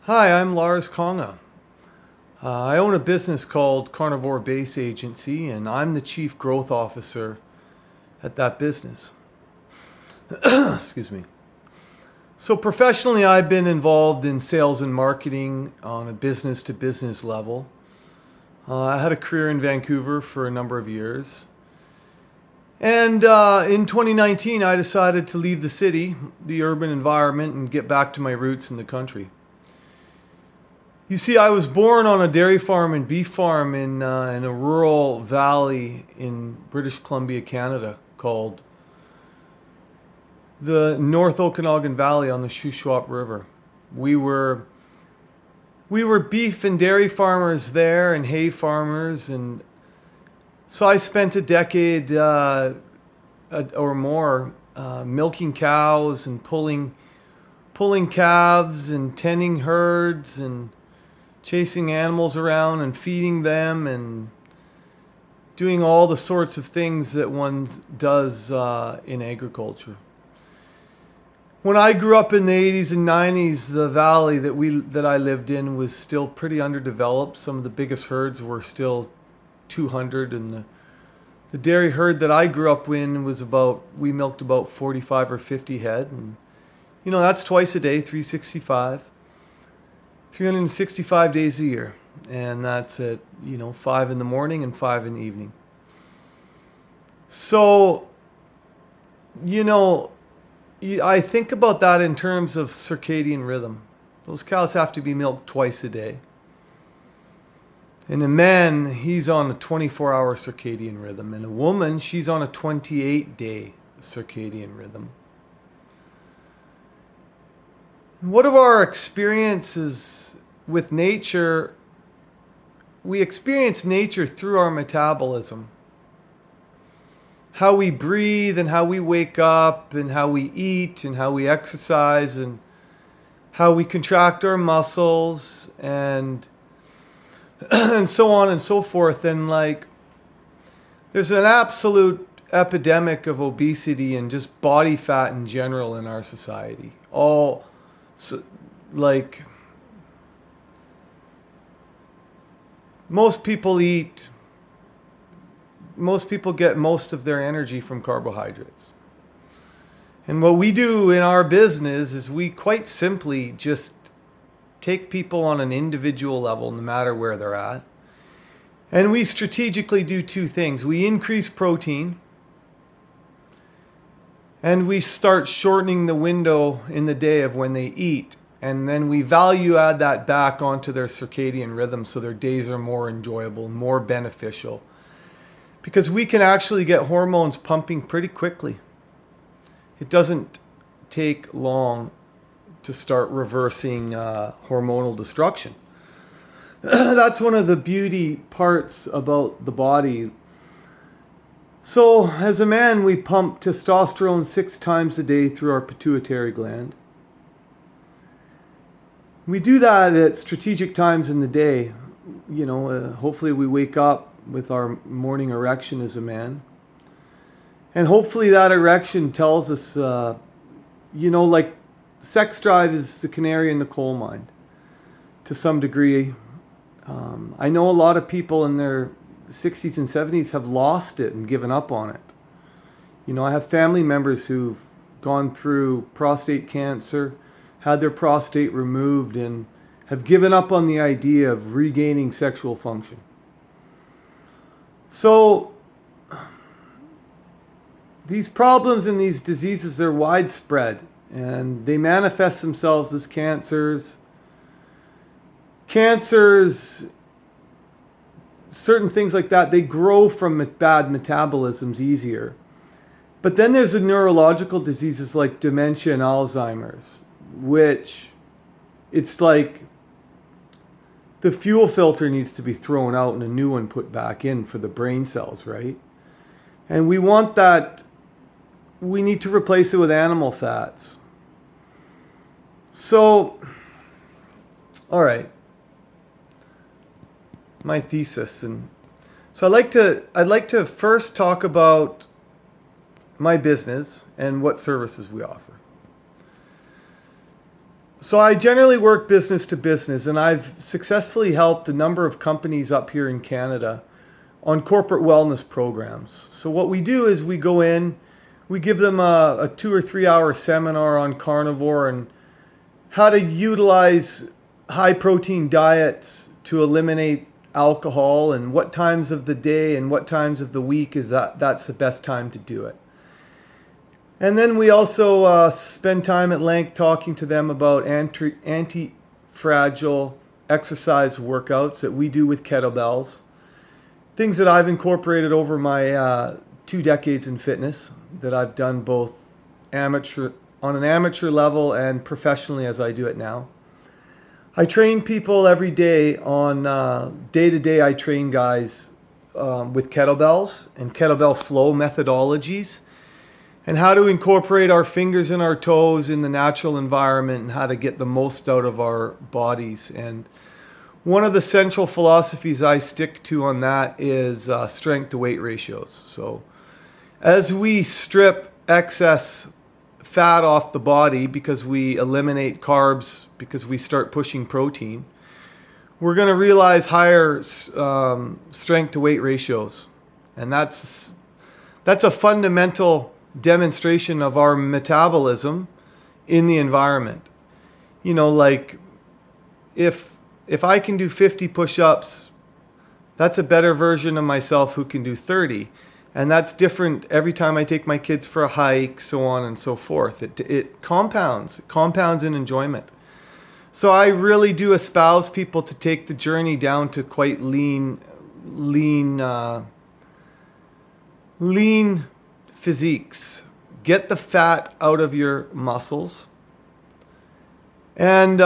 Hi, I'm Lars Konga. I own a business called Carnivore Base Agency, and I'm the Chief Growth Officer at that business. Excuse me. So, professionally, I've been involved in sales and marketing on a business to business level. I had a career in Vancouver for a number of years. And in 2019, I decided to leave the city, the urban environment, and get back to my roots in the country. You see, I was born on a dairy farm and beef farm in a rural valley in British Columbia, Canada, called the North Okanagan Valley on the Shuswap River. We were we were beef and dairy farmers there and hay farmers, and so I spent a decade or more milking cows and pulling calves and tending herds and chasing animals around and feeding them and doing all the sorts of things that one does in agriculture. When I grew up in the 80s and 90s, the valley that I lived in was still pretty underdeveloped. Some of the biggest herds were still 200, and the dairy herd that I grew up in we milked about 45 or 50 head, and that's twice a day, 365 days a year, and that's at 5 in the morning and 5 in the evening. So I think about that in terms of circadian rhythm. Those cows have to be milked twice a day. And a man, he's on a 24-hour circadian rhythm. And a woman, she's on a 28-day circadian rhythm. What of our experiences with nature? We experience nature through our metabolism. How we breathe and how we wake up and how we eat and how we exercise and how we contract our muscles and and so on and so forth. And there's an absolute epidemic of obesity and just body fat in general in our society. So, like most people get most of their energy from carbohydrates. And what we do in our business is we quite simply just take people on an individual level, no matter where they're at. And we strategically do two things. We increase protein, and we start shortening the window in the day of when they eat. And then we value add that back onto their circadian rhythm so their days are more enjoyable, more beneficial. Because we can actually get hormones pumping pretty quickly. It doesn't take long to start reversing hormonal destruction. That's one of the beauty parts about the body. So, as a man, we pump testosterone 6 times a day through our pituitary gland. We do that at strategic times in the day. Hopefully we wake up with our morning erection as a man. And hopefully that erection tells us, sex drive is the canary in the coal mine to some degree. I know a lot of people in their 60s and 70s have lost it and given up on it. I have family members who've gone through prostate cancer, had their prostate removed, and have given up on the idea of regaining sexual function. So, these problems and these diseases are widespread, and they manifest themselves as cancers. Cancers, certain things like that, they grow from bad metabolisms easier. But then there's the neurological diseases like dementia and Alzheimer's, which it's like the fuel filter needs to be thrown out and a new one put back in for the brain cells, right? And we want that, we need to replace it with animal fats. So, all right, my thesis. And so I'd like to first talk about my business and what services we offer. So I generally work business to business, and I've successfully helped a number of companies up here in Canada on corporate wellness programs. So what we do is we go in, we give them a 2 or 3 hour seminar on carnivore and how to utilize high protein diets to eliminate alcohol, and what times of the day and what times of the week that's the best time to do it. And then we also spend time at length talking to them about anti-fragile exercise workouts that we do with kettlebells. Things that I've incorporated over my 2 decades in fitness, that I've done both amateur on an amateur level and professionally as I do it now. I train people every day on day to day. I train guys with kettlebells and kettlebell flow methodologies, and how to incorporate our fingers and our toes in the natural environment and how to get the most out of our bodies. And one of the central philosophies I stick to on that is strength to weight ratios. So as we strip excess fat off the body because we eliminate carbs, because we start pushing protein, we're going to realize higher strength to weight ratios. And that's a fundamental demonstration of our metabolism in the environment. You know, like if I can do 50 push-ups, that's a better version of myself who can do 30. And that's different every time I take my kids for a hike, so on and so forth. It compounds in enjoyment. So I really do espouse people to take the journey down to quite lean physiques. Get the fat out of your muscles. And